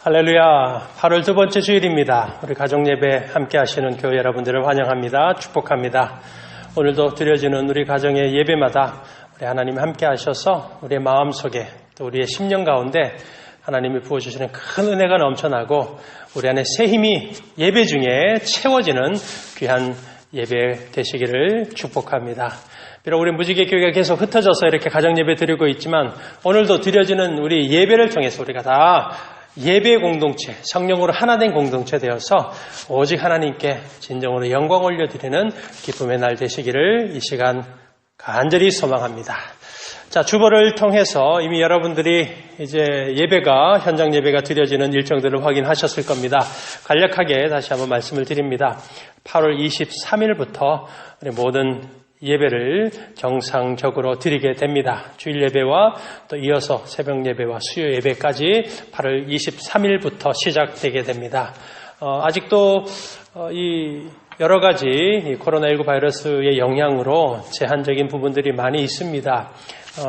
할렐루야. 8월 두 번째 주일입니다. 우리 가정예배 함께 하시는 교회 여러분들을 환영합니다. 축복합니다. 오늘도 드려지는 우리 가정의 예배마다 우리 하나님이 함께 하셔서 우리의 마음속에 또 우리의 심령 가운데 하나님이 부어주시는 큰 은혜가 넘쳐나고 우리 안에 새 힘이 예배 중에 채워지는 귀한 예배 되시기를 축복합니다. 비록 우리 무지개 교회가 계속 흩어져서 이렇게 가정예배 드리고 있지만 오늘도 드려지는 우리 예배를 통해서 우리가 다 예배 공동체, 성령으로 하나 된 공동체 되어서 오직 하나님께 진정으로 영광 올려드리는 기쁨의 날 되시기를 이 시간 간절히 소망합니다. 자, 주보를 통해서 이미 여러분들이 이제 예배가, 현장 예배가 드려지는 일정들을 확인하셨을 겁니다. 간략하게 다시 한번 말씀을 드립니다. 8월 23일부터 우리 모든 예배를 정상적으로 드리게 됩니다. 주일 예배와 또 이어서 새벽 예배와 수요 예배까지 8월 23일부터 시작되게 됩니다. 아직도 이 여러 가지 코로나19 바이러스의 영향으로 제한적인 부분들이 많이 있습니다.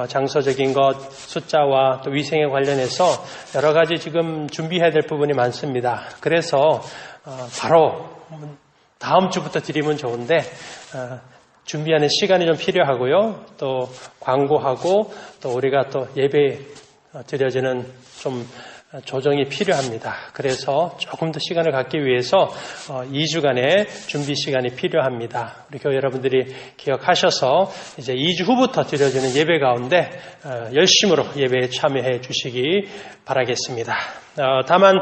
장소적인 것, 숫자와 또 위생에 관련해서 여러 가지 지금 준비해야 될 부분이 많습니다. 그래서 바로 다음 주부터 드리면 좋은데 준비하는 시간이 좀 필요하고요. 또 광고하고 또 우리가 또 예배 드려지는 좀 조정이 필요합니다. 그래서 조금 더 시간을 갖기 위해서 2주간의 준비 시간이 필요합니다. 우리 교회 여러분들이 기억하셔서 이제 2주 후부터 드려지는 예배 가운데 열심으로 예배에 참여해 주시기 바라겠습니다. 다만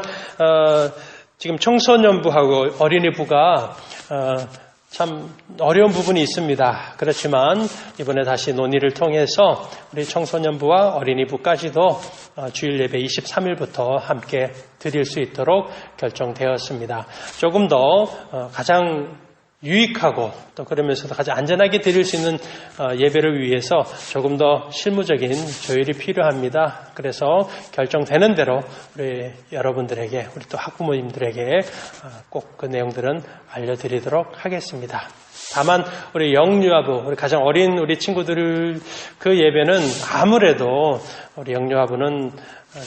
지금 청소년부하고 어린이부가 참 어려운 부분이 있습니다. 그렇지만 이번에 다시 논의를 통해서 우리 청소년부와 어린이부까지도 주일 예배 23일부터 함께 드릴 수 있도록 결정되었습니다. 조금 더 가장 유익하고 또 그러면서도 가장 안전하게 드릴 수 있는 예배를 위해서 조금 더 실무적인 조율이 필요합니다. 그래서 결정되는 대로 우리 여러분들에게 우리 또 학부모님들에게 꼭 그 내용들은 알려드리도록 하겠습니다. 다만 우리 영유아부, 우리 가장 어린 우리 친구들 그 예배는 아무래도 우리 영유아부는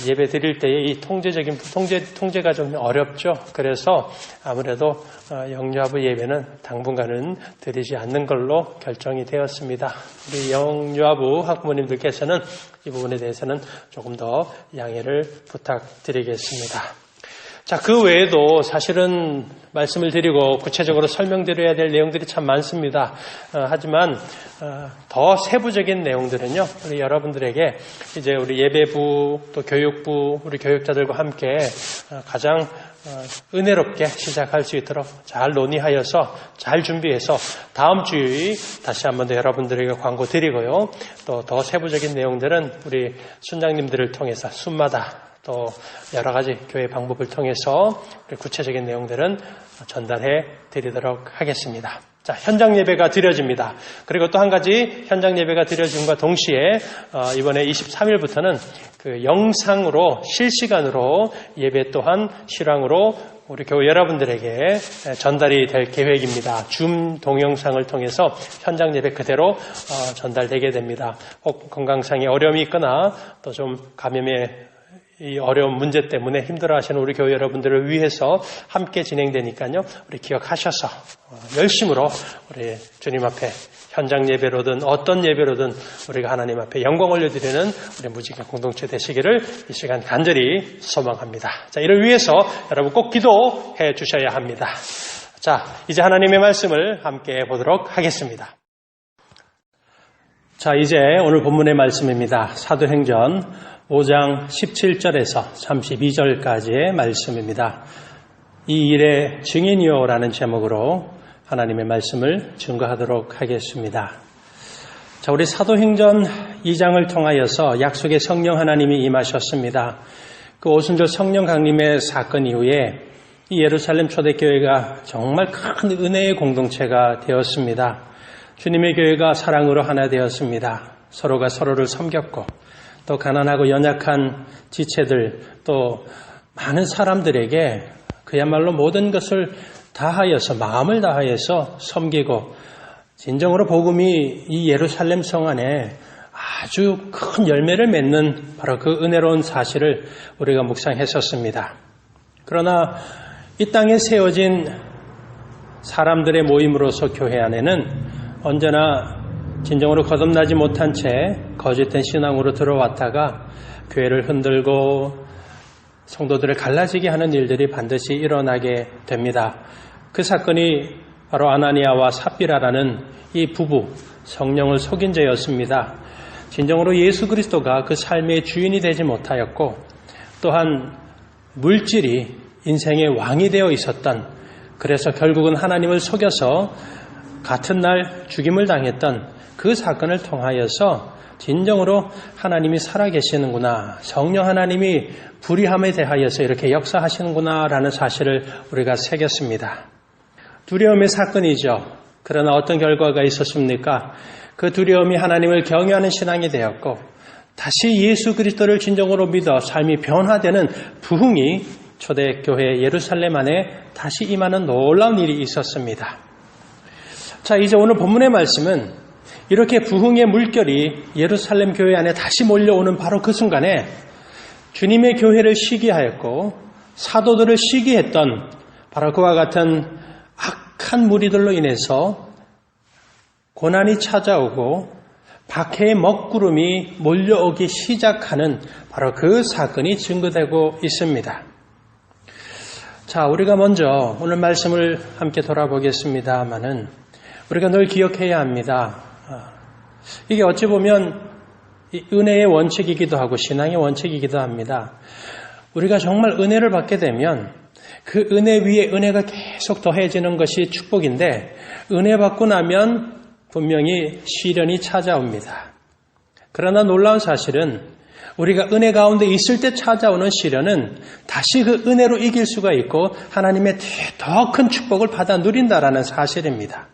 예배 드릴 때에 이 통제가 좀 어렵죠. 그래서 아무래도 영유아부 예배는 당분간은 드리지 않는 걸로 결정이 되었습니다. 우리 영유아부 학부모님들께서는 이 부분에 대해서는 조금 더 양해를 부탁드리겠습니다. 자, 그 외에도 사실은 말씀을 드리고 구체적으로 설명드려야 될 내용들이 참 많습니다. 하지만 더 세부적인 내용들은요, 우리 여러분들에게 이제 우리 예배부 또 교육부 우리 교육자들과 함께 가장 은혜롭게 시작할 수 있도록 잘 논의하여서 잘 준비해서 다음 주에 다시 한번 더 여러분들에게 광고 드리고요. 또 더 세부적인 내용들은 우리 순장님들을 통해서 순마다 또 여러 가지 교회 방법을 통해서 구체적인 내용들은 전달해 드리도록 하겠습니다. 자, 현장 예배가 드려집니다. 그리고 또 한 가지 현장 예배가 드려짐과 동시에 이번에 23일부터는 그 영상으로 실시간으로 예배 또한 실황으로 우리 교회 여러분들에게 전달이 될 계획입니다. 줌 동영상을 통해서 현장 예배 그대로 전달되게 됩니다. 혹 건강상의 어려움이 있거나 또 좀 감염의 이 어려운 문제 때문에 힘들어하시는 우리 교회 여러분들을 위해서 함께 진행되니까요. 우리 기억하셔서 열심으로 우리 주님 앞에 현장 예배로든 어떤 예배로든 우리가 하나님 앞에 영광 올려드리는 우리 무지개 공동체 되시기를 이 시간 간절히 소망합니다. 자, 이를 위해서 여러분 꼭 기도해 주셔야 합니다. 자, 이제 하나님의 말씀을 함께 보도록 하겠습니다. 자, 이제 오늘 본문의 말씀입니다. 사도행전 5장 17절에서 32절까지의 말씀입니다. 이 일의 증인이요라는 제목으로 하나님의 말씀을 증거하도록 하겠습니다. 자, 우리 사도행전 2장을 통하여서 약속의 성령 하나님이 임하셨습니다. 그 오순절 성령 강림의 사건 이후에 이 예루살렘 초대교회가 정말 큰 은혜의 공동체가 되었습니다. 주님의 교회가 사랑으로 하나 되었습니다. 서로가 서로를 섬겼고 또 가난하고 연약한 지체들 또 많은 사람들에게 그야말로 모든 것을 다하여서 마음을 다하여서 섬기고 진정으로 복음이 이 예루살렘 성 안에 아주 큰 열매를 맺는 바로 그 은혜로운 사실을 우리가 묵상했었습니다. 그러나 이 땅에 세워진 사람들의 모임으로서 교회 안에는 언제나 진정으로 거듭나지 못한 채 거짓된 신앙으로 들어왔다가 교회를 흔들고 성도들을 갈라지게 하는 일들이 반드시 일어나게 됩니다. 그 사건이 바로 아나니아와 삽비라라는 이 부부, 성령을 속인 죄였습니다. 진정으로 예수 그리스도가 그 삶의 주인이 되지 못하였고 또한 물질이 인생의 왕이 되어 있었던, 그래서 결국은 하나님을 속여서 같은 날 죽임을 당했던 그 사건을 통하여서 진정으로 하나님이 살아계시는구나, 성령 하나님이 불의함에 대하여서 이렇게 역사하시는구나 라는 사실을 우리가 새겼습니다. 두려움의 사건이죠. 그러나 어떤 결과가 있었습니까? 그 두려움이 하나님을 경외하는 신앙이 되었고 다시 예수 그리스도를 진정으로 믿어 삶이 변화되는 부흥이 초대교회 예루살렘 안에 다시 임하는 놀라운 일이 있었습니다. 자, 이제 오늘 본문의 말씀은 이렇게 부흥의 물결이 예루살렘 교회 안에 다시 몰려오는 바로 그 순간에 주님의 교회를 시기하였고 사도들을 시기했던 바로 그와 같은 악한 무리들로 인해서 고난이 찾아오고 박해의 먹구름이 몰려오기 시작하는 바로 그 사건이 증거되고 있습니다. 자, 우리가 먼저 오늘 말씀을 함께 돌아보겠습니다마는 우리가 늘 기억해야 합니다. 이게 어찌 보면 은혜의 원칙이기도 하고 신앙의 원칙이기도 합니다. 우리가 정말 은혜를 받게 되면 그 은혜 위에 은혜가 계속 더해지는 것이 축복인데 은혜 받고 나면 분명히 시련이 찾아옵니다. 그러나 놀라운 사실은 우리가 은혜 가운데 있을 때 찾아오는 시련은 다시 그 은혜로 이길 수가 있고 하나님의 더 큰 축복을 받아 누린다라는 사실입니다.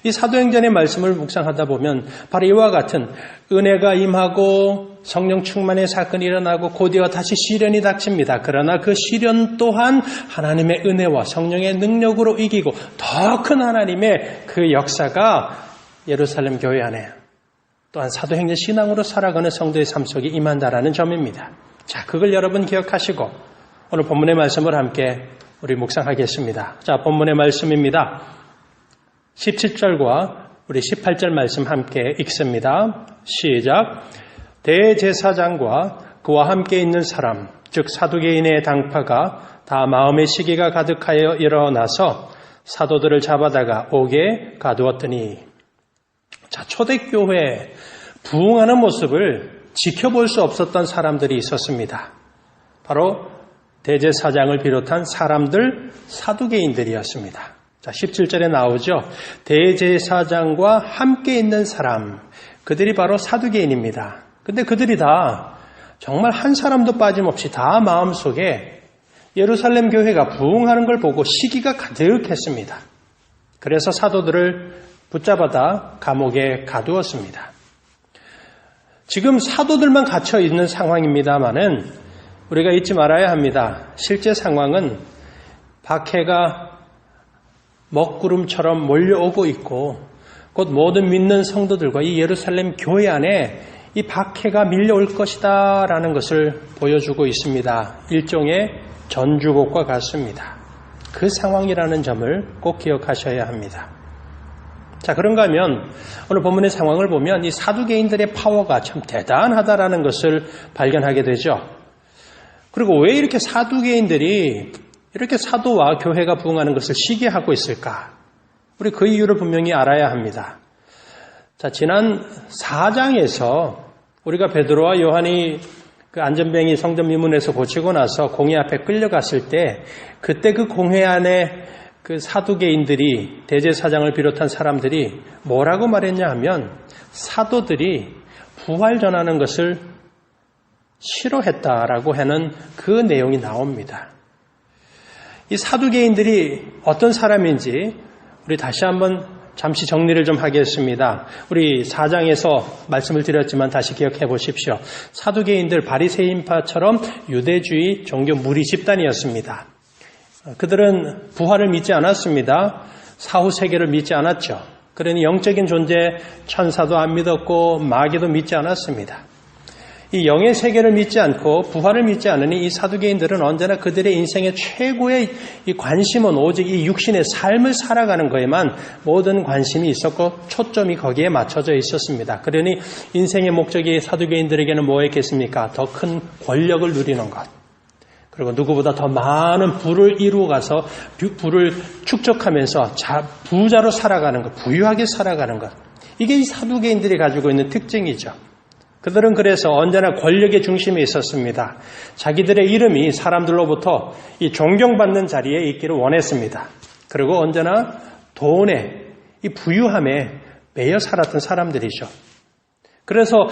이 사도행전의 말씀을 묵상하다 보면 바로 이와 같은 은혜가 임하고 성령 충만의 사건이 일어나고 곧이어 다시 시련이 닥칩니다. 그러나 그 시련 또한 하나님의 은혜와 성령의 능력으로 이기고 더 큰 하나님의 그 역사가 예루살렘 교회 안에 또한 사도행전 신앙으로 살아가는 성도의 삶 속에 임한다라는 점입니다. 자, 그걸 여러분 기억하시고 오늘 본문의 말씀을 함께 우리 묵상하겠습니다. 자, 본문의 말씀입니다. 17절과 우리 18절 말씀 함께 읽습니다. 시작. 대제사장과 그와 함께 있는 사람, 즉 사두개인의 당파가 다 마음의 시기가 가득하여 일어나서 사도들을 잡아다가 옥에 가두었더니. 자, 초대교회 부흥하는 모습을 지켜볼 수 없었던 사람들이 있었습니다. 바로 대제사장을 비롯한 사람들, 사두개인들이었습니다. 자, 17절에 나오죠. 대제사장과 함께 있는 사람, 그들이 바로 사두개인입니다. 근데 그들이 다 정말 한 사람도 빠짐없이 다 마음속에 예루살렘 교회가 부흥하는 걸 보고 시기가 가득했습니다. 그래서 사도들을 붙잡아다 감옥에 가두었습니다. 지금 사도들만 갇혀 있는 상황입니다만은 우리가 잊지 말아야 합니다. 실제 상황은 박해가 먹구름처럼 몰려오고 있고 곧 모든 믿는 성도들과 이 예루살렘 교회 안에 이 박해가 밀려올 것이다 라는 것을 보여주고 있습니다. 일종의 전주곡과 같습니다. 그 상황이라는 점을 꼭 기억하셔야 합니다. 자, 그런가 하면 오늘 본문의 상황을 보면 이 사두개인들의 파워가 참 대단하다라는 것을 발견하게 되죠. 그리고 왜 이렇게 사두개인들이 이렇게 사도와 교회가 부흥하는 것을 시기하고 있을까? 우리 그 이유를 분명히 알아야 합니다. 자, 지난 4장에서 우리가 베드로와 요한이 그 안전뱅이 성전 미문에서 고치고 나서 공회 앞에 끌려갔을 때 그때 그 공회 안에 그 사두개인들이 대제사장을 비롯한 사람들이 뭐라고 말했냐 하면 사도들이 부활 전하는 것을 싫어했다라고 하는 그 내용이 나옵니다. 이 사두개인들이 어떤 사람인지 우리 다시 한번 잠시 정리를 좀 하겠습니다. 우리 4장에서 말씀을 드렸지만 다시 기억해 보십시오. 사두개인들 바리새인파처럼 유대주의 종교 무리 집단이었습니다. 그들은 부활을 믿지 않았습니다. 사후 세계를 믿지 않았죠. 그러니 영적인 존재, 천사도 안 믿었고 마귀도 믿지 않았습니다. 이 영의 세계를 믿지 않고 부활을 믿지 않으니 이 사두개인들은 언제나 그들의 인생의 최고의 이 관심은 오직 이 육신의 삶을 살아가는 거에만 모든 관심이 있었고 초점이 거기에 맞춰져 있었습니다. 그러니 인생의 목적이 사두개인들에게는 뭐였겠습니까? 더 큰 권력을 누리는 것. 그리고 누구보다 더 많은 부를 이루어가서 부를 축적하면서 부자로 살아가는 것, 부유하게 살아가는 것. 이게 이 사두개인들이 가지고 있는 특징이죠. 그들은 그래서 언제나 권력의 중심에 있었습니다. 자기들의 이름이 사람들로부터 이 존경받는 자리에 있기를 원했습니다. 그리고 언제나 돈에, 이 부유함에 매여 살았던 사람들이죠. 그래서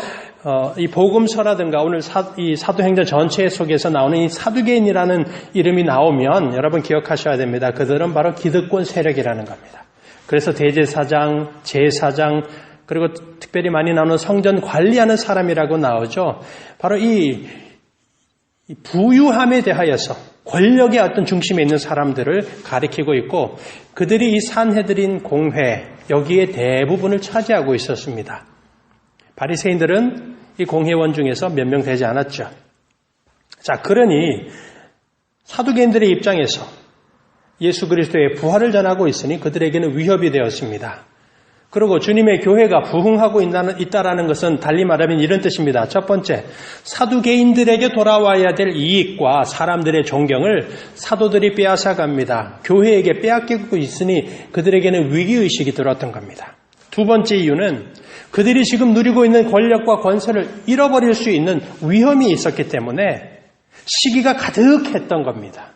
이 복음서라든가 오늘 이 사도행전 전체 속에서 나오는 이 사두개인이라는 이름이 나오면 여러분 기억하셔야 됩니다. 그들은 바로 기득권 세력이라는 겁니다. 그래서 대제사장, 제사장, 그리고 특별히 많이 나오는 성전 관리하는 사람이라고 나오죠. 바로 이 부유함에 대하여서 권력의 어떤 중심에 있는 사람들을 가리키고 있고 그들이 이 산헤드린 공회 여기에 대부분을 차지하고 있었습니다. 바리새인들은 이 공회원 중에서 몇 명 되지 않았죠. 자, 그러니 사두개인들의 입장에서 예수 그리스도의 부활을 전하고 있으니 그들에게는 위협이 되었습니다. 그리고 주님의 교회가 부흥하고 있다라는 것은 달리 말하면 이런 뜻입니다. 첫 번째, 사두개인들에게 돌아와야 될 이익과 사람들의 존경을 사도들이 빼앗아갑니다. 교회에게 빼앗기고 있으니 그들에게는 위기의식이 들었던 겁니다. 두 번째 이유는 그들이 지금 누리고 있는 권력과 권세를 잃어버릴 수 있는 위험이 있었기 때문에 시기가 가득했던 겁니다.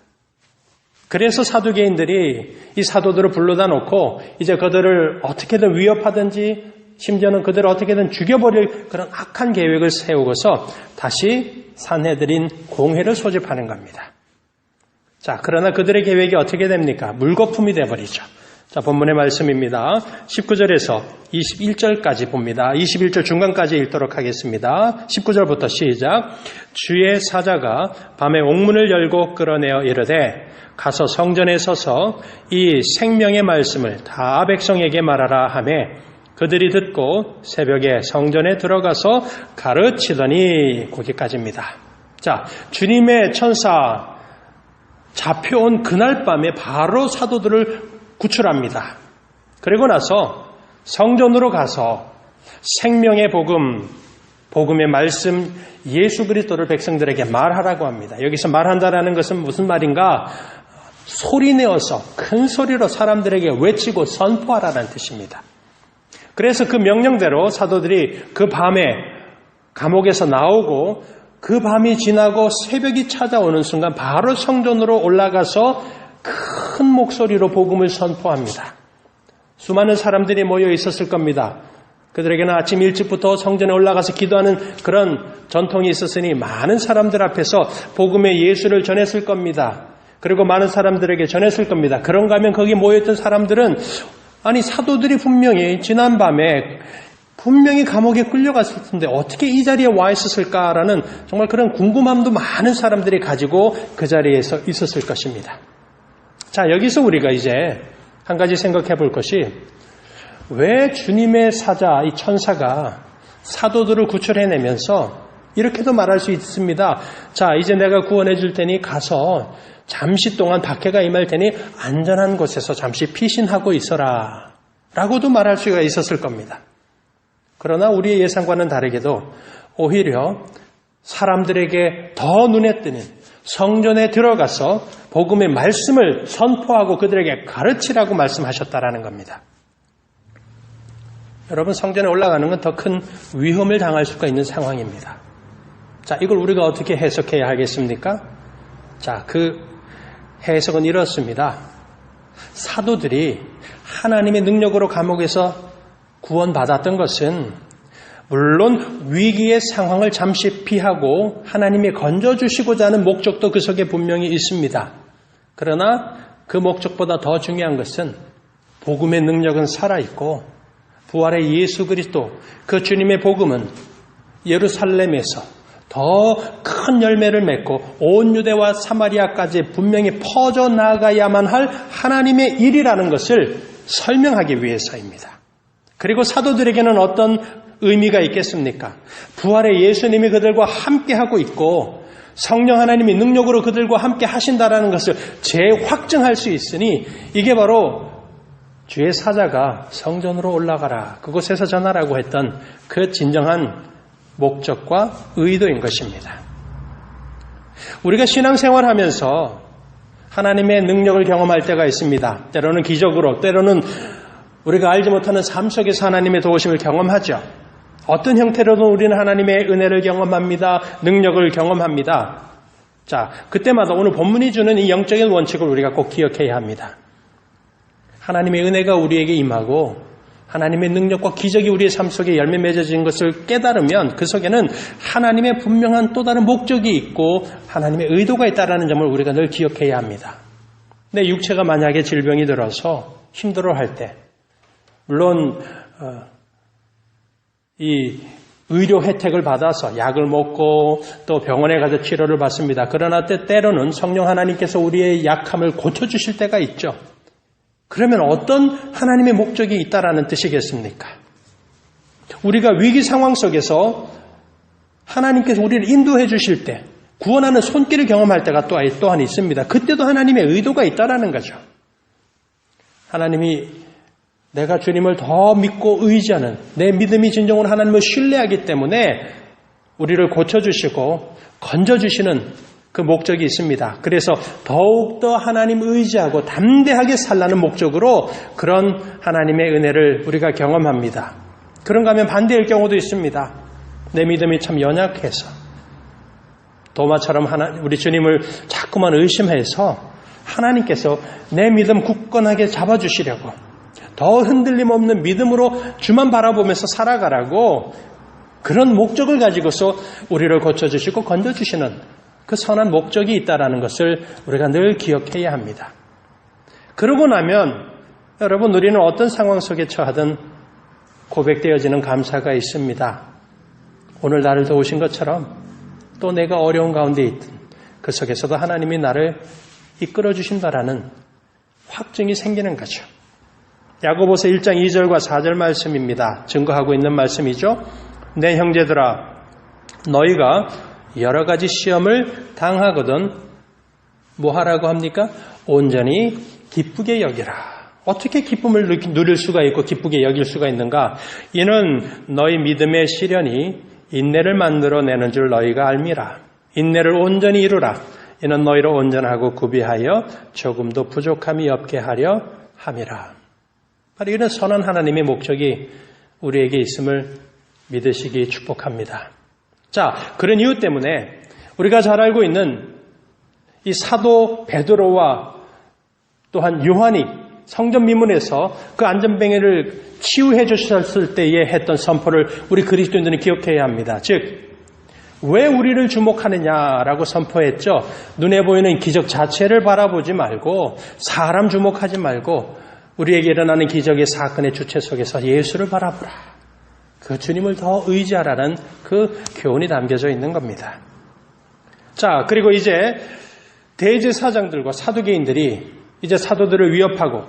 그래서 사두개인들이 이 사도들을 불러다 놓고 이제 그들을 어떻게든 위협하든지 심지어는 그들을 어떻게든 죽여버릴 그런 악한 계획을 세우고서 다시 산헤드린 공회를 소집하는 겁니다. 자, 그러나 그들의 계획이 어떻게 됩니까? 물거품이 돼버리죠. 자, 본문의 말씀입니다. 19절에서 21절까지 봅니다. 21절 중간까지 읽도록 하겠습니다. 19절부터 시작. 주의 사자가 밤에 옥문을 열고 끌어내어 이르되 가서 성전에 서서 이 생명의 말씀을 다 백성에게 말하라 하매 그들이 듣고 새벽에 성전에 들어가서 가르치더니 거기까지입니다. 자, 주님의 천사 잡혀온 그날 밤에 바로 사도들을 구출합니다. 그리고 나서 성전으로 가서 생명의 복음의 말씀 예수 그리스도를 백성들에게 말하라고 합니다. 여기서 말한다라는 것은 무슨 말인가? 소리내어서 큰 소리로 사람들에게 외치고 선포하라는 뜻입니다. 그래서 그 명령대로 사도들이 그 밤에 감옥에서 나오고 그 밤이 지나고 새벽이 찾아오는 순간 바로 성전으로 올라가서 큰 목소리로 복음을 선포합니다. 수많은 사람들이 모여 있었을 겁니다. 그들에게는 아침 일찍부터 성전에 올라가서 기도하는 그런 전통이 있었으니 많은 사람들 앞에서 복음의 예수를 전했을 겁니다. 그리고 많은 사람들에게 전했을 겁니다. 그런가 하면 거기 모여있던 사람들은 아니 사도들이 분명히 지난밤에 분명히 감옥에 끌려갔을 텐데 어떻게 이 자리에 와 있었을까라는 정말 그런 궁금함도 많은 사람들이 가지고 그 자리에서 있었을 것입니다. 자, 여기서 우리가 이제 한 가지 생각해 볼 것이 왜 주님의 사자, 이 천사가 사도들을 구출해내면서 이렇게도 말할 수 있습니다. 자, 이제 내가 구원해 줄 테니 가서 잠시 동안 박해가 임할 테니 안전한 곳에서 잠시 피신하고 있어라 라고도 말할 수가 있었을 겁니다. 그러나 우리의 예상과는 다르게도 오히려 사람들에게 더 눈에 띄는 성전에 들어가서 복음의 말씀을 선포하고 그들에게 가르치라고 말씀하셨다라는 겁니다. 여러분, 성전에 올라가는 건 더 큰 위험을 당할 수가 있는 상황입니다. 자, 이걸 우리가 어떻게 해석해야 하겠습니까? 자, 그 해석은 이렇습니다. 사도들이 하나님의 능력으로 감옥에서 구원받았던 것은 물론 위기의 상황을 잠시 피하고 하나님이 건져주시고자 하는 목적도 그 속에 분명히 있습니다. 그러나 그 목적보다 더 중요한 것은 복음의 능력은 살아있고 부활의 예수 그리스도 그 주님의 복음은 예루살렘에서 더 큰 열매를 맺고 온 유대와 사마리아까지 분명히 퍼져나가야만 할 하나님의 일이라는 것을 설명하기 위해서입니다. 그리고 사도들에게는 어떤 의미가 있겠습니까? 부활의 예수님이 그들과 함께하고 있고 성령 하나님이 능력으로 그들과 함께 하신다라는 것을 재확증할 수 있으니 이게 바로 주의 사자가 성전으로 올라가라, 그곳에서 전하라고 했던 그 진정한 목적과 의도인 것입니다. 우리가 신앙생활하면서 하나님의 능력을 경험할 때가 있습니다. 때로는 기적으로, 때로는 우리가 알지 못하는 삶 속에서 하나님의 도우심을 경험하죠. 어떤 형태로든 우리는 하나님의 은혜를 경험합니다. 능력을 경험합니다. 자, 그때마다 오늘 본문이 주는 이 영적인 원칙을 우리가 꼭 기억해야 합니다. 하나님의 은혜가 우리에게 임하고 하나님의 능력과 기적이 우리의 삶 속에 열매 맺어진 것을 깨달으면 그 속에는 하나님의 분명한 또 다른 목적이 있고 하나님의 의도가 있다는 점을 우리가 늘 기억해야 합니다. 내 육체가 만약에 질병이 들어서 힘들어할 때 물론 이 의료 혜택을 받아서 약을 먹고 또 병원에 가서 치료를 받습니다. 그러나 때로는 성령 하나님께서 우리의 약함을 고쳐주실 때가 있죠. 그러면 어떤 하나님의 목적이 있다라는 뜻이겠습니까? 우리가 위기 상황 속에서 하나님께서 우리를 인도해 주실 때 구원하는 손길을 경험할 때가 또한 있습니다. 그때도 하나님의 의도가 있다라는 거죠. 하나님이 내가 주님을 더 믿고 의지하는 내 믿음이 진정으로 하나님을 신뢰하기 때문에 우리를 고쳐주시고 건져주시는 그 목적이 있습니다. 그래서 더욱더 하나님 의지하고 담대하게 살라는 목적으로 그런 하나님의 은혜를 우리가 경험합니다. 그런가 하면 반대일 경우도 있습니다. 내 믿음이 참 연약해서 도마처럼 우리 주님을 자꾸만 의심해서 하나님께서 내 믿음 굳건하게 잡아주시려고 더 흔들림 없는 믿음으로 주만 바라보면서 살아가라고 그런 목적을 가지고서 우리를 고쳐주시고 건져주시는 그 선한 목적이 있다는 것을 우리가 늘 기억해야 합니다. 그러고 나면 여러분 우리는 어떤 상황 속에 처하든 고백되어지는 감사가 있습니다. 오늘 나를 도우신 것처럼 또 내가 어려운 가운데 있든 그 속에서도 하나님이 나를 이끌어 주신다라는 확증이 생기는 거죠. 야고보서 1장 2절과 4절 말씀입니다. 증거하고 있는 말씀이죠. 내 형제들아 너희가 여러 가지 시험을 당하거든 뭐 하라고 합니까? 온전히 기쁘게 여기라. 어떻게 기쁨을 누릴 수가 있고 기쁘게 여길 수가 있는가? 이는 너희 믿음의 시련이 인내를 만들어내는 줄 너희가 알미라. 인내를 온전히 이루라. 이는 너희를 온전하고 구비하여 조금도 부족함이 없게 하려 함이라. 바로 이런 선한 하나님의 목적이 우리에게 있음을 믿으시기 축복합니다. 자, 그런 이유 때문에 우리가 잘 알고 있는 이 사도 베드로와 또한 요한이 성전 미문에서 그 안전뱅이를 치유해 주셨을 때에 했던 선포를 우리 그리스도인들은 기억해야 합니다. 즉, 왜 우리를 주목하느냐라고 선포했죠. 눈에 보이는 기적 자체를 바라보지 말고 사람 주목하지 말고 우리에게 일어나는 기적의 사건의 주체 속에서 예수를 바라보라. 그 주님을 더 의지하라는 그 교훈이 담겨져 있는 겁니다. 자, 그리고 이제 대제사장들과 사두개인들이 이제 사도들을 위협하고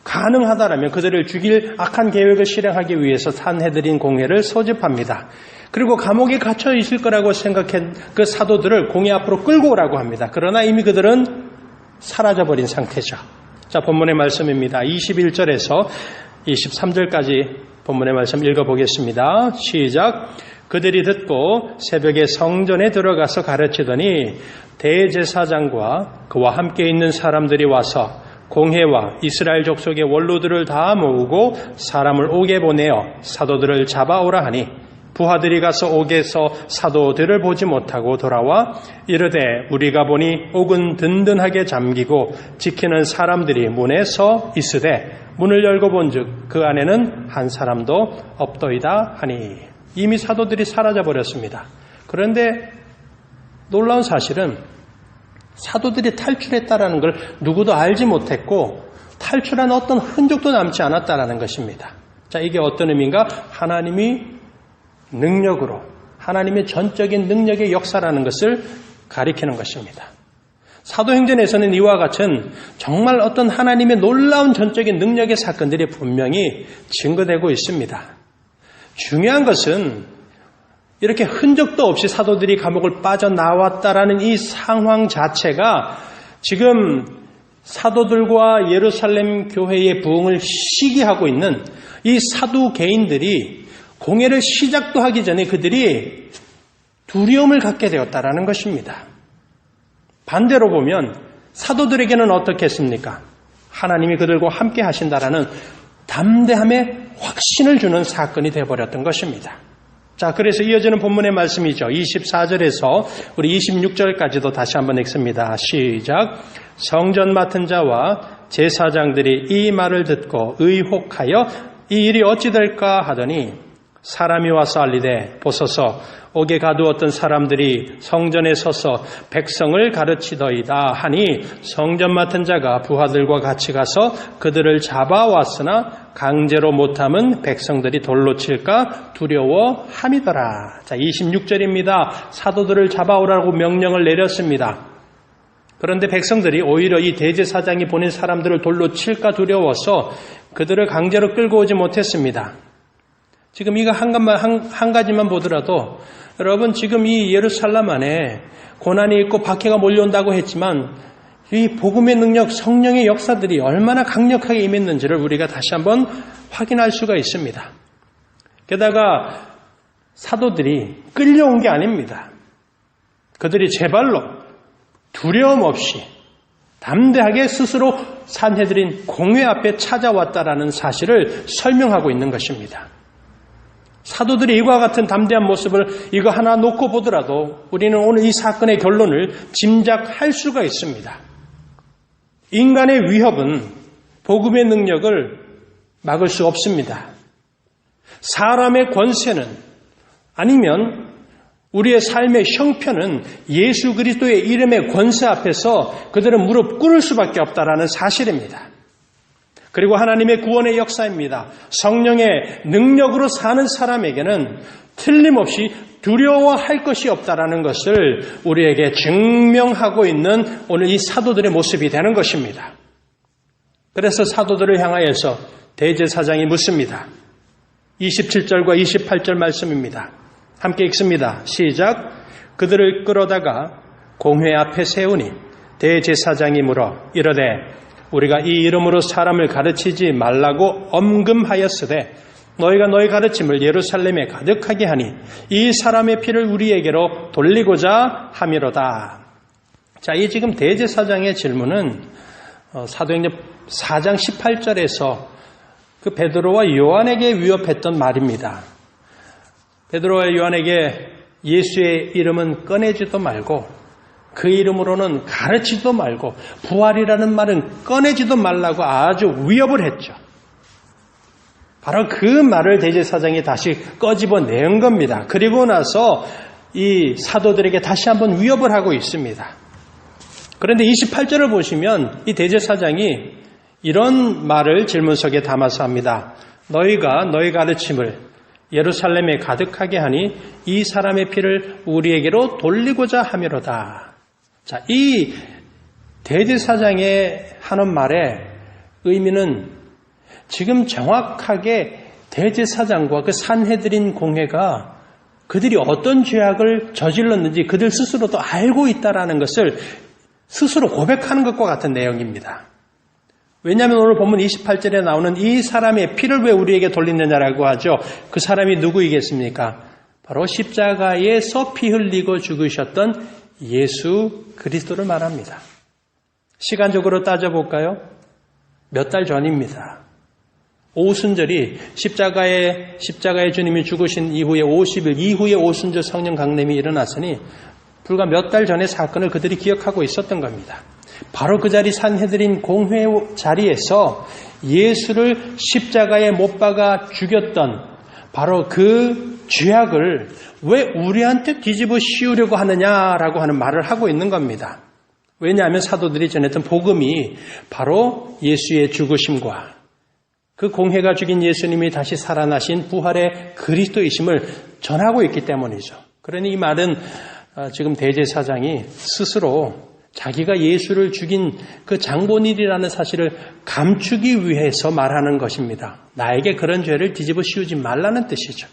가능하다라면 그들을 죽일 악한 계획을 실행하기 위해서 산헤드린 공회를 소집합니다. 그리고 감옥에 갇혀 있을 거라고 생각한 그 사도들을 공회 앞으로 끌고 오라고 합니다. 그러나 이미 그들은 사라져버린 상태죠. 자, 본문의 말씀입니다. 21절에서 23절까지 본문의 말씀 읽어보겠습니다. 시작. 그들이 듣고 새벽에 성전에 들어가서 가르치더니 대제사장과 그와 함께 있는 사람들이 와서 공회와 이스라엘 족속의 원로들을 다 모으고 사람을 옥에 보내어 사도들을 잡아오라 하니 부하들이 가서 옥에서 사도들을 보지 못하고 돌아와 이르되 우리가 보니 옥은 든든하게 잠기고 지키는 사람들이 문에 서 있으되 문을 열고 본즉 그 안에는 한 사람도 없더이다 하니 이미 사도들이 사라져 버렸습니다. 그런데 놀라운 사실은 사도들이 탈출했다라는 걸 누구도 알지 못했고 탈출한 어떤 흔적도 남지 않았다라는 것입니다. 자, 이게 어떤 의미인가? 하나님이 능력으로 하나님의 전적인 능력의 역사라는 것을 가리키는 것입니다. 사도행전에서는 이와 같은 정말 어떤 하나님의 놀라운 전적인 능력의 사건들이 분명히 증거되고 있습니다. 중요한 것은 이렇게 흔적도 없이 사도들이 감옥을 빠져나왔다라는 이 상황 자체가 지금 사도들과 예루살렘 교회의 부흥을 시기하고 있는 이 사두 개인들이 공회를 시작도 하기 전에 그들이 두려움을 갖게 되었다라는 것입니다. 반대로 보면 사도들에게는 어떻겠습니까? 하나님이 그들과 함께 하신다라는 담대함에 확신을 주는 사건이 되어버렸던 것입니다. 자, 그래서 이어지는 본문의 말씀이죠. 24절에서 우리 26절까지도 다시 한번 읽습니다. 시작. 성전 맡은 자와 제사장들이 이 말을 듣고 의혹하여 이 일이 어찌 될까 하더니 사람이 와서 알리되 보소서 옥에 가두었던 사람들이 성전에 서서 백성을 가르치더이다 하니 성전 맡은 자가 부하들과 같이 가서 그들을 잡아왔으나 강제로 못함은 백성들이 돌로 칠까 두려워함이더라. 자, 26절입니다. 사도들을 잡아오라고 명령을 내렸습니다. 그런데 백성들이 오히려 이 대제사장이 보낸 사람들을 돌로 칠까 두려워서 그들을 강제로 끌고 오지 못했습니다. 지금 이거 한 가지만 보더라도 여러분 지금 이 예루살렘 안에 고난이 있고 박해가 몰려온다고 했지만 이 복음의 능력, 성령의 역사들이 얼마나 강력하게 임했는지를 우리가 다시 한번 확인할 수가 있습니다. 게다가 사도들이 끌려온 게 아닙니다. 그들이 제 발로 두려움 없이 담대하게 스스로 산헤드린 공회 앞에 찾아왔다라는 사실을 설명하고 있는 것입니다. 사도들이 이와 같은 담대한 모습을 이거 하나 놓고 보더라도 우리는 오늘 이 사건의 결론을 짐작할 수가 있습니다. 인간의 위협은 복음의 능력을 막을 수 없습니다. 사람의 권세는 아니면 우리의 삶의 형편은 예수 그리스도의 이름의 권세 앞에서 그들은 무릎 꿇을 수밖에 없다라는 사실입니다. 그리고 하나님의 구원의 역사입니다. 성령의 능력으로 사는 사람에게는 틀림없이 두려워할 것이 없다라는 것을 우리에게 증명하고 있는 오늘 이 사도들의 모습이 되는 것입니다. 그래서 사도들을 향하여서 대제사장이 묻습니다. 27절과 28절 말씀입니다. 함께 읽습니다. 시작. 그들을 끌어다가 공회 앞에 세우니 대제사장이 물어 이르되 우리가 이 이름으로 사람을 가르치지 말라고 엄금하였으되 너희가 너희 가르침을 예루살렘에 가득하게 하니 이 사람의 피를 우리에게로 돌리고자 함이로다. 자, 이 지금 대제사장의 질문은 사도행전 4장 18절에서 그 베드로와 요한에게 위협했던 말입니다. 베드로와 요한에게 예수의 이름은 꺼내지도 말고 그 이름으로는 가르치지도 말고 부활이라는 말은 꺼내지도 말라고 아주 위협을 했죠. 바로 그 말을 대제사장이 다시 꺼집어낸 겁니다. 그리고 나서 이 사도들에게 다시 한번 위협을 하고 있습니다. 그런데 28절을 보시면 이 대제사장이 이런 말을 질문석에 담아서 합니다. 너희가 너희 가르침을 예루살렘에 가득하게 하니 이 사람의 피를 우리에게로 돌리고자 함이로다. 자, 이 대제사장의 하는 말의 의미는 지금 정확하게 대제사장과 그 산헤드린 공회가 그들이 어떤 죄악을 저질렀는지 그들 스스로도 알고 있다라는 것을 스스로 고백하는 것과 같은 내용입니다. 왜냐하면 오늘 본문 28절에 나오는 이 사람의 피를 왜 우리에게 돌리느냐라고 하죠. 그 사람이 누구이겠습니까? 바로 십자가에서 피 흘리고 죽으셨던 예수 그리스도를 말합니다. 시간적으로 따져볼까요? 몇 달 전입니다. 오순절이 십자가의 주님이 죽으신 이후에 50일 이후에 오순절 성령 강림이 일어났으니 불과 몇 달 전의 사건을 그들이 기억하고 있었던 겁니다. 바로 그 자리 산헤드린 공회 자리에서 예수를 십자가에 못 박아 죽였던 바로 그 죄악을 왜 우리한테 뒤집어 씌우려고 하느냐라고 하는 말을 하고 있는 겁니다. 왜냐하면 사도들이 전했던 복음이 바로 예수의 죽으심과 그 공회가 죽인 예수님이 다시 살아나신 부활의 그리스도이심을 전하고 있기 때문이죠. 그러니 이 말은 지금 대제사장이 스스로 자기가 예수를 죽인 그 장본일이라는 사실을 감추기 위해서 말하는 것입니다. 나에게 그런 죄를 뒤집어 씌우지 말라는 뜻이죠.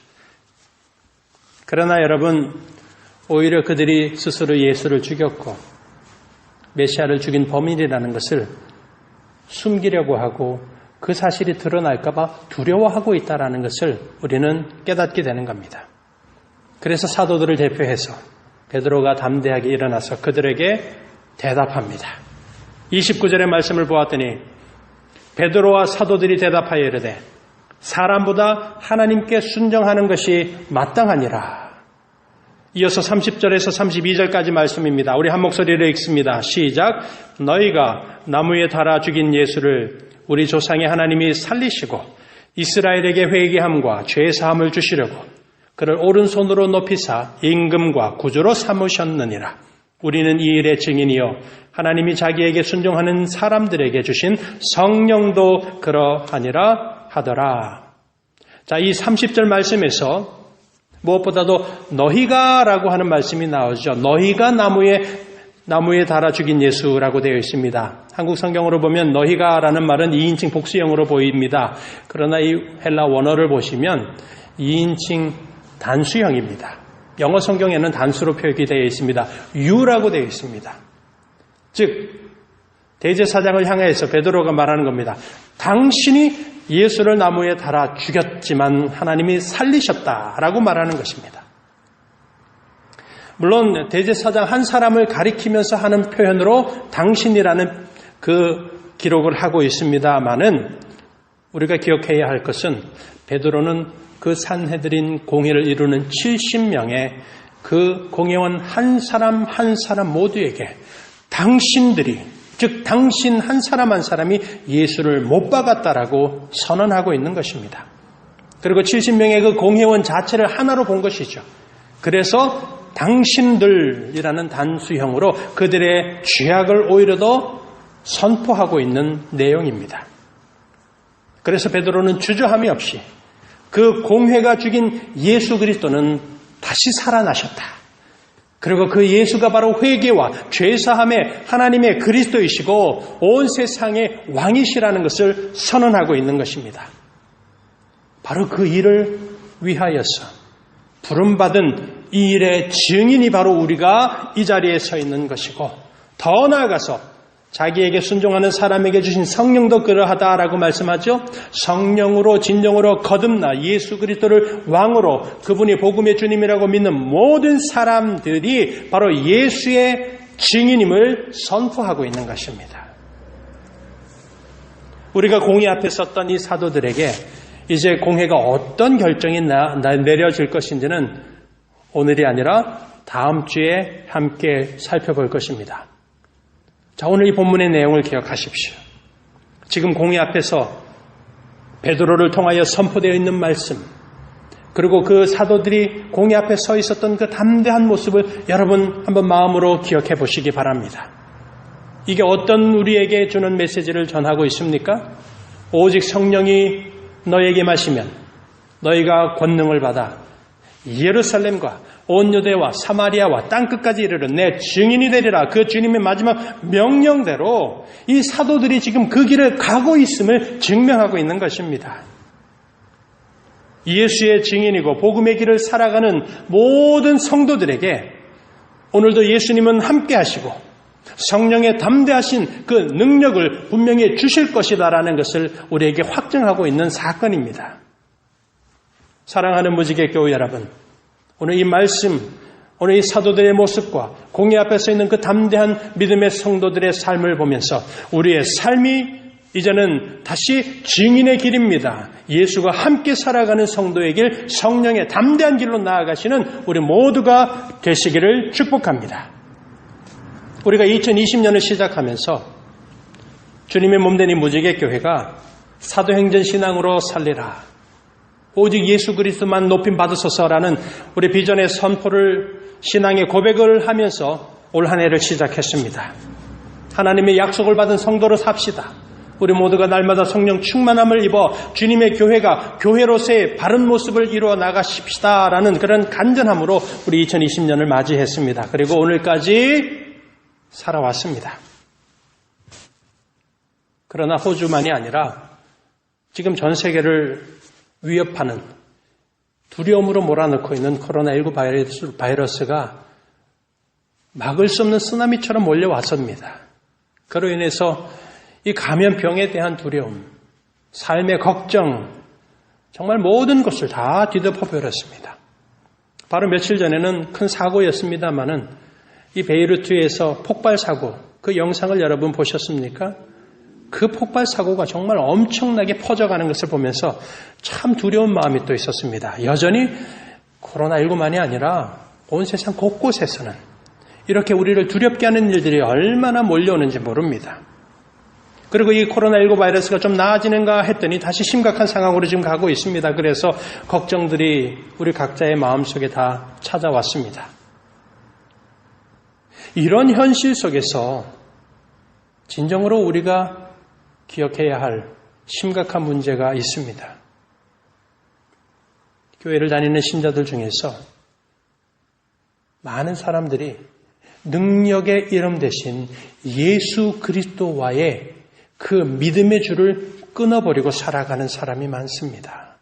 그러나 여러분, 오히려 그들이 스스로 예수를 죽였고 메시아를 죽인 범인이라는 것을 숨기려고 하고 그 사실이 드러날까 봐 두려워하고 있다는 것을 우리는 깨닫게 되는 겁니다. 그래서 사도들을 대표해서 베드로가 담대하게 일어나서 그들에게 대답합니다. 29절의 말씀을 보았더니 베드로와 사도들이 대답하여 이르되 사람보다 하나님께 순종하는 것이 마땅하니라. 이어서 30절에서 32절까지 말씀입니다. 우리 한 목소리로 읽습니다. 시작. 너희가 나무에 달아 죽인 예수를 우리 조상의 하나님이 살리시고 이스라엘에게 회개함과 죄사함을 주시려고 그를 오른손으로 높이사 임금과 구주로 삼으셨느니라. 우리는 이 일의 증인이요 하나님이 자기에게 순종하는 사람들에게 주신 성령도 그러하니라 하더라. 자, 이 30절 말씀에서 무엇보다도 너희가 라고 하는 말씀이 나오죠. 너희가 나무에 달아 죽인 예수라고 되어 있습니다. 한국 성경으로 보면 너희가 라는 말은 2인칭 복수형으로 보입니다. 그러나 이 헬라 원어를 보시면 2인칭 단수형입니다. 영어 성경에는 단수로 표기되어 있습니다. you라고 되어 있습니다. 즉 대제사장을 향해서 베드로가 말하는 겁니다. 당신이 예수를 나무에 달아 죽였지만 하나님이 살리셨다라고 말하는 것입니다. 물론 대제사장 한 사람을 가리키면서 하는 표현으로 당신이라는 그 기록을 하고 있습니다마는 우리가 기억해야 할 것은 베드로는 그 산헤드린 공회를 이루는 70명의 그 공회원 한 사람 한 사람 모두에게 당신들이 즉 당신 한 사람 한 사람이 예수를 못 박았다라고 선언하고 있는 것입니다. 그리고 70명의 그 공회원 자체를 하나로 본 것이죠. 그래서 당신들이라는 단수형으로 그들의 죄악을 오히려 더 선포하고 있는 내용입니다. 그래서 베드로는 주저함이 없이 그 공회가 죽인 예수 그리스도는 다시 살아나셨다. 그리고 그 예수가 바로 회개와 죄사함의 하나님의 그리스도이시고 온 세상의 왕이시라는 것을 선언하고 있는 것입니다. 바로 그 일을 위하여서 부름받은 이 일의 증인이 바로 우리가 이 자리에 서 있는 것이고 더 나아가서 자기에게 순종하는 사람에게 주신 성령도 그러하다라고 말씀하죠. 성령으로 진정으로 거듭나 예수 그리스도를 왕으로 그분이 복음의 주님이라고 믿는 모든 사람들이 바로 예수의 증인임을 선포하고 있는 것입니다. 우리가 공회 앞에 섰던 이 사도들에게 이제 공회가 어떤 결정이 내려질 것인지는 오늘이 아니라 다음 주에 함께 살펴볼 것입니다. 자, 오늘 이 본문의 내용을 기억하십시오. 지금 공회 앞에서 베드로를 통하여 선포되어 있는 말씀, 그리고 그 사도들이 공회 앞에 서 있었던 그 담대한 모습을 여러분 한번 마음으로 기억해 보시기 바랍니다. 이게 어떤 우리에게 주는 메시지를 전하고 있습니까? 오직 성령이 너에게 마시면 너희가 권능을 받아 예루살렘과 온 유대와 사마리아와 땅끝까지 이르러 내 증인이 되리라. 그 주님의 마지막 명령대로 이 사도들이 지금 그 길을 가고 있음을 증명하고 있는 것입니다. 예수의 증인이고 복음의 길을 살아가는 모든 성도들에게 오늘도 예수님은 함께 하시고 성령의 담대하신 그 능력을 분명히 주실 것이다라는 것을 우리에게 확증하고 있는 사건입니다. 사랑하는 무지개 교회 여러분, 오늘 이 말씀, 오늘 이 사도들의 모습과 공회 앞에 서 있는 그 담대한 믿음의 성도들의 삶을 보면서 우리의 삶이 이제는 다시 증인의 길입니다. 예수가 함께 살아가는 성도의 길, 성령의 담대한 길로 나아가시는 우리 모두가 되시기를 축복합니다. 우리가 2020년을 시작하면서 주님의 몸된 이 무지개 교회가 사도행전 신앙으로 살리라, 오직 예수 그리스도만 높임 받으소서라는 우리 비전의 선포를 신앙의 고백을 하면서 올 한 해를 시작했습니다. 하나님의 약속을 받은 성도로 삽시다. 우리 모두가 날마다 성령 충만함을 입어 주님의 교회가 교회로서의 바른 모습을 이루어 나가십시다라는 그런 간절함으로 우리 2020년을 맞이했습니다. 그리고 오늘까지 살아왔습니다. 그러나 호주만이 아니라 지금 전 세계를 위협하는 두려움으로 몰아넣고 있는 코로나19 바이러스가 막을 수 없는 쓰나미처럼 몰려왔습니다. 그로 인해서 이 감염병에 대한 두려움, 삶의 걱정, 정말 모든 것을 다 뒤덮어 버렸습니다. 바로 며칠 전에는 큰 사고였습니다마는 이 베이루트에서 폭발 사고, 그 영상을 여러분 보셨습니까? 그 폭발 사고가 정말 엄청나게 퍼져가는 것을 보면서 참 두려운 마음이 또 있었습니다. 여전히 코로나19만이 아니라 온 세상 곳곳에서는 이렇게 우리를 두렵게 하는 일들이 얼마나 몰려오는지 모릅니다. 그리고 이 코로나19 바이러스가 좀 나아지는가 했더니 다시 심각한 상황으로 지금 가고 있습니다. 그래서 걱정들이 우리 각자의 마음속에 다 찾아왔습니다. 이런 현실 속에서 진정으로 우리가 기억해야 할 심각한 문제가 있습니다. 교회를 다니는 신자들 중에서 많은 사람들이 능력의 이름 대신 예수 그리스도와의 그 믿음의 줄을 끊어버리고 살아가는 사람이 많습니다.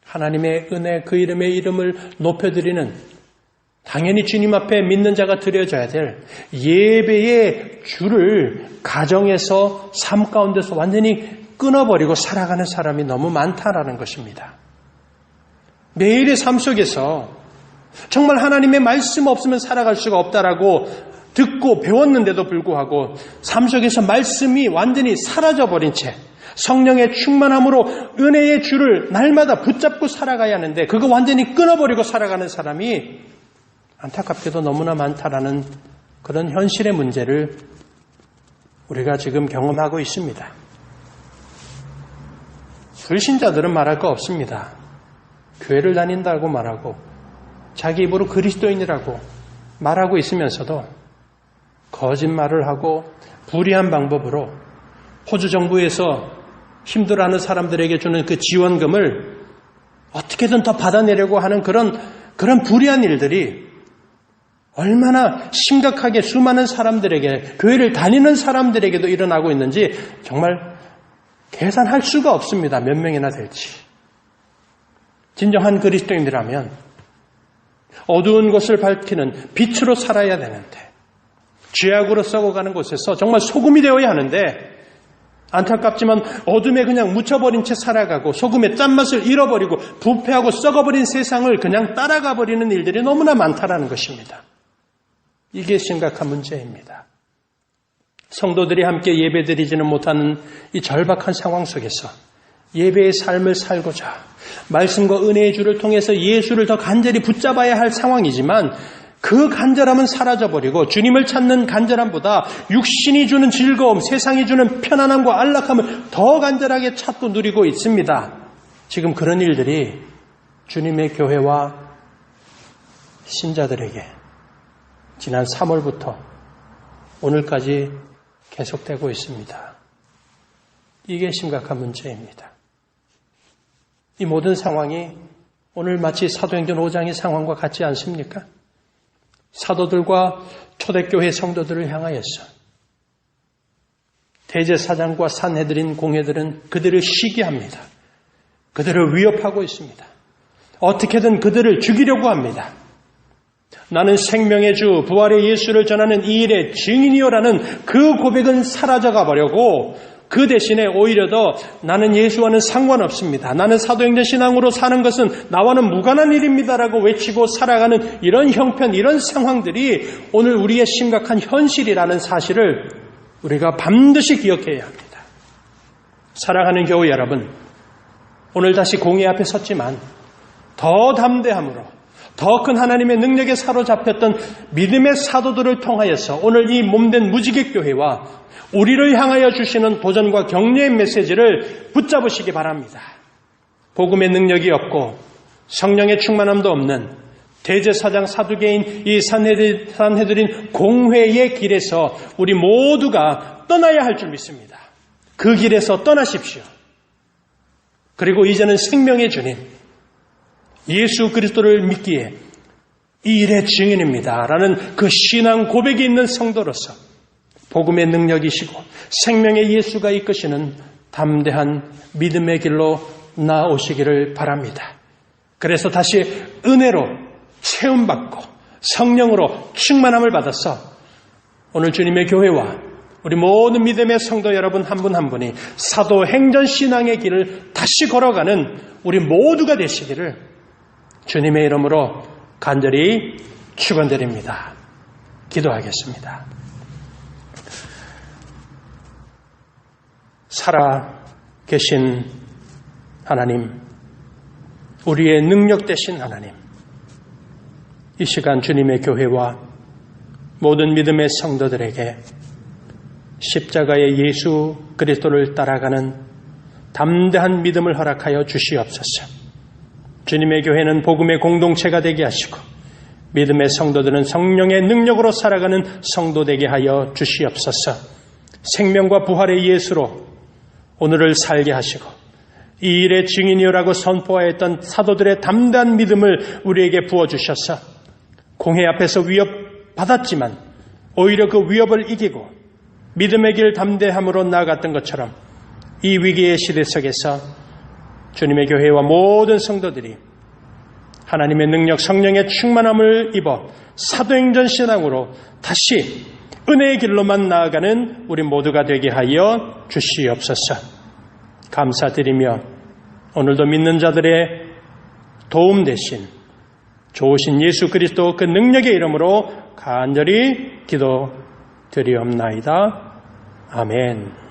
하나님의 은혜, 그 이름을 높여드리는, 당연히 주님 앞에 믿는 자가 드려져야 될 예배의 줄을 가정에서, 삶 가운데서 완전히 끊어버리고 살아가는 사람이 너무 많다라는 것입니다. 매일의 삶 속에서 정말 하나님의 말씀 없으면 살아갈 수가 없다라고 듣고 배웠는데도 불구하고 삶 속에서 말씀이 완전히 사라져버린 채 성령의 충만함으로 은혜의 줄을 날마다 붙잡고 살아가야 하는데 그거 완전히 끊어버리고 살아가는 사람이 안타깝게도 너무나 많다라는 그런 현실의 문제를 우리가 지금 경험하고 있습니다. 불신자들은 말할 거 없습니다. 교회를 다닌다고 말하고 자기 입으로 그리스도인이라고 말하고 있으면서도 거짓말을 하고 불의한 방법으로 호주 정부에서 힘들어하는 사람들에게 주는 그 지원금을 어떻게든 더 받아내려고 하는 그런 불의한 일들이 얼마나 심각하게 수많은 사람들에게, 교회를 다니는 사람들에게도 일어나고 있는지 정말 계산할 수가 없습니다. 몇 명이나 될지. 진정한 그리스도인이라면 어두운 곳을 밝히는 빛으로 살아야 되는데 죄악으로 썩어가는 곳에서 정말 소금이 되어야 하는데 안타깝지만 어둠에 그냥 묻혀버린 채 살아가고 소금의 짠맛을 잃어버리고 부패하고 썩어버린 세상을 그냥 따라가 버리는 일들이 너무나 많다라는 것입니다. 이게 심각한 문제입니다. 성도들이 함께 예배드리지는 못하는 이 절박한 상황 속에서 예배의 삶을 살고자 말씀과 은혜의 줄을 통해서 예수를 더 간절히 붙잡아야 할 상황이지만 그 간절함은 사라져버리고 주님을 찾는 간절함보다 육신이 주는 즐거움, 세상이 주는 편안함과 안락함을 더 간절하게 찾고 누리고 있습니다. 지금 그런 일들이 주님의 교회와 신자들에게 지난 3월부터 오늘까지 계속되고 있습니다. 이게 심각한 문제입니다. 이 모든 상황이 오늘 마치 사도행전 5장의 상황과 같지 않습니까? 사도들과 초대교회 성도들을 향하여서 대제사장과 산헤드린 공회들은 그들을 시기합니다. 그들을 위협하고 있습니다. 어떻게든 그들을 죽이려고 합니다. 나는 생명의 주 부활의 예수를 전하는 이 일의 증인이요라는 그 고백은 사라져가 버리고 그 대신에 오히려 더 나는 예수와는 상관없습니다. 나는 사도행전 신앙으로 사는 것은 나와는 무관한 일입니다라고 외치고 살아가는 이런 형편, 이런 상황들이 오늘 우리의 심각한 현실이라는 사실을 우리가 반드시 기억해야 합니다. 사랑하는 교회 여러분, 오늘 다시 공의 앞에 섰지만 더 담대함으로 더 큰 하나님의 능력에 사로잡혔던 믿음의 사도들을 통하여서 오늘 이 몸된 무지개 교회와 우리를 향하여 주시는 도전과 격려의 메시지를 붙잡으시기 바랍니다. 복음의 능력이 없고 성령의 충만함도 없는 대제사장 사두개인 이 산헤드린 공회의 길에서 우리 모두가 떠나야 할 줄 믿습니다. 그 길에서 떠나십시오. 그리고 이제는 생명의 주님 예수 그리스도를 믿기에 이 일의 증인입니다 라는 그 신앙 고백이 있는 성도로서 복음의 능력이시고 생명의 예수가 이끄시는 담대한 믿음의 길로 나오시기를 바랍니다. 그래서 다시 은혜로 체험받고 성령으로 충만함을 받아서 오늘 주님의 교회와 우리 모든 믿음의 성도 여러분 한 분 한 분이 사도행전 신앙의 길을 다시 걸어가는 우리 모두가 되시기를 주님의 이름으로 간절히 축원드립니다. 기도하겠습니다. 살아 계신 하나님, 우리의 능력 되신 하나님, 이 시간 주님의 교회와 모든 믿음의 성도들에게 십자가의 예수 그리스도를 따라가는 담대한 믿음을 허락하여 주시옵소서. 주님의 교회는 복음의 공동체가 되게 하시고 믿음의 성도들은 성령의 능력으로 살아가는 성도 되게 하여 주시옵소서. 생명과 부활의 예수로 오늘을 살게 하시고 이 일의 증인이라고 선포하였던 사도들의 담대한 믿음을 우리에게 부어주셔서 공회 앞에서 위협받았지만 오히려 그 위협을 이기고 믿음의 길 담대함으로 나아갔던 것처럼 이 위기의 시대 속에서 주님의 교회와 모든 성도들이 하나님의 능력 성령의 충만함을 입어 사도행전 신앙으로 다시 은혜의 길로만 나아가는 우리 모두가 되게 하여 주시옵소서. 감사드리며 오늘도 믿는 자들의 도움 대신 좋으신 예수 그리스도 그 능력의 이름으로 간절히 기도드리옵나이다. 아멘.